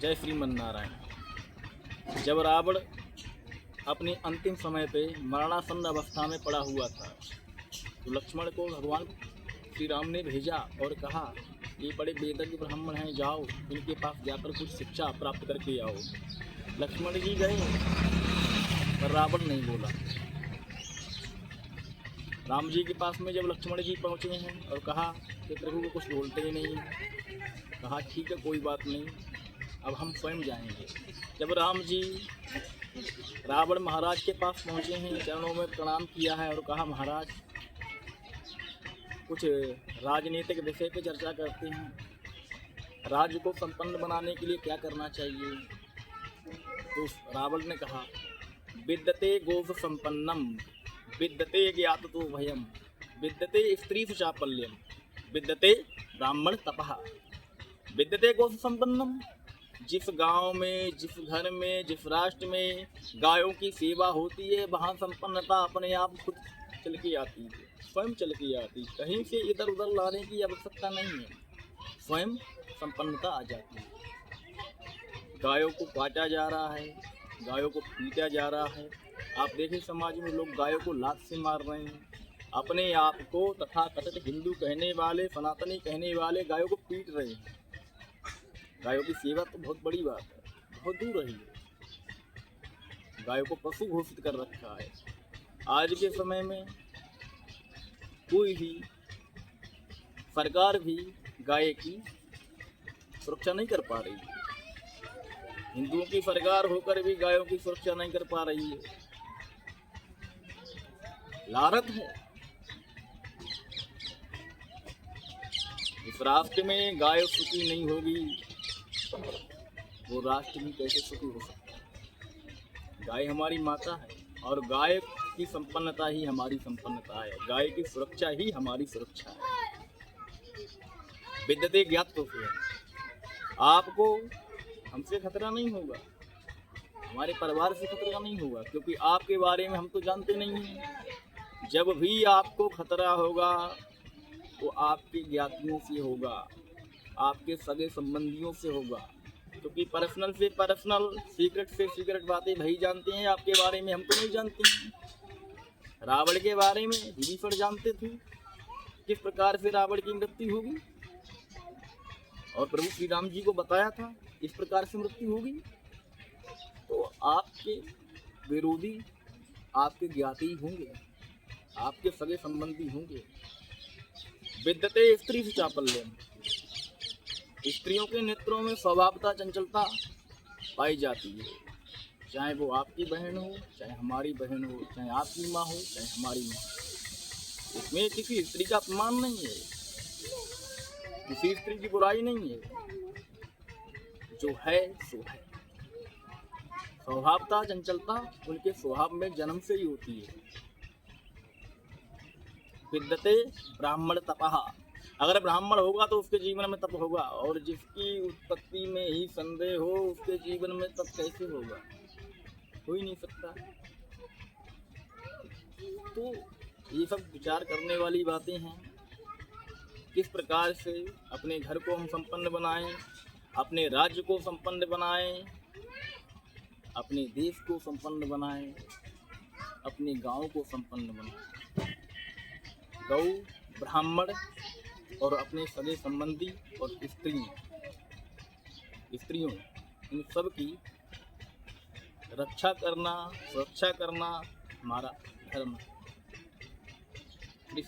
जय श्रीमन नारायण। जब रावण अपने अंतिम समय पे मरणासन्न अवस्था में पड़ा हुआ था तो लक्ष्मण को भगवान श्री राम ने भेजा और कहा ये बड़े वेदज्ञ ब्राह्मण हैं, जाओ इनके पास जाकर कुछ शिक्षा प्राप्त करके आओ। लक्ष्मण जी गए पर रावण नहीं बोला। राम जी के पास में जब लक्ष्मण जी पहुँचे हैं और कहा कि प्रभु को कुछ बोलते ही नहीं, कहा ठीक है कोई बात नहीं, अब हम स्वयं जाएंगे। जब राम जी रावण महाराज के पास पहुँचे हैं, चरणों में प्रणाम किया है और कहा महाराज कुछ राजनीतिक विषय पे चर्चा करते हैं, राज्य को संपन्न बनाने के लिए क्या करना चाहिए। तो रावण ने कहा विद्यते गोप संपन्नम विद्यते ज्ञात तो भयम विद्यते स्त्री चापल्यम विद्यते ब्राह्मण तपः विद्यते गोप संपन्नम। जिस गांव में, जिस घर में, जिस राष्ट्र में गायों की सेवा होती है वहाँ संपन्नता अपने आप खुद चल के आती है, स्वयं चल के आती है, कहीं से इधर उधर लाने की आवश्यकता नहीं है, स्वयं संपन्नता आ जाती है। गायों को काटा जा रहा है, गायों को पीटा जा रहा है। आप देखें समाज में लोग गायों को लात से मार रहे हैं। अपने आप को तथाकथित हिंदू कहने वाले, सनातनी कहने वाले गायों को पीट रहे हैं। गायों की सेवा तो बहुत बड़ी बात है, बहुत दूर रही है। गायों को पशु घोषित कर रखा है। आज के समय में कोई भी सरकार भी गाय की सुरक्षा नहीं कर पा रही है। हिंदुओं की सरकार होकर भी गायों की सुरक्षा नहीं कर पा रही है। लानत है। इस राष्ट्र में गाय सुखी नहीं होगी वो राष्ट्र भी कैसे सुखी हो सकता है। गाय हमारी माता है और गाय की संपन्नता ही हमारी संपन्नता है, गाय की सुरक्षा ही हमारी सुरक्षा है। विद्यते ज्ञात तो है, आपको हमसे खतरा नहीं होगा, हमारे परिवार से खतरा नहीं होगा, क्योंकि आपके बारे में हम तो जानते नहीं हैं। जब भी आपको खतरा होगा वो आपके ज्ञातियों से होगा, आपके सगे संबंधियों से होगा, क्योंकि पर्सनल से पर्सनल, सीक्रेट से सीक्रेट बातें वही जानते हैं। आपके बारे में हम तो नहीं जानते हैं। रावण के बारे में विभीषण जानते थे किस प्रकार से रावण की मृत्यु होगी, और प्रभु श्री राम जी को बताया था इस प्रकार से मृत्यु होगी। तो आपके विरोधी आपके ज्ञाति होंगे, आपके सगे संबंधी होंगे। विद्यते स्त्री चापल्यम, स्त्रियों के नेत्रों में स्वभावता चंचलता पाई जाती है, चाहे वो आपकी बहन हो, चाहे हमारी बहन हो, चाहे आपकी माँ हो, चाहे हमारी माँ। इसमें किसी स्त्री का अपमान नहीं है, किसी स्त्री की बुराई नहीं है, जो है सो है। स्वभावता चंचलता उनके स्वभाव में जन्म से ही होती है। विद्यते ब्राह्मण तपः, अगर ब्राह्मण होगा तो उसके जीवन में तप होगा, और जिसकी उत्पत्ति में ही संदेह हो उसके जीवन में तप कैसे होगा, हो ही नहीं सकता। तो ये सब विचार करने वाली बातें हैं। किस प्रकार से अपने घर को हम संपन्न बनाएं, अपने राज्य को संपन्न बनाएं, अपने देश को संपन्न बनाएं, अपने गांव को संपन्न बनाएं। गौ, ब्राह्मण और अपने सगे संबंधी और स्त्रियों इन सब की रक्षा करना, सुरक्षा करना हमारा धर्म है।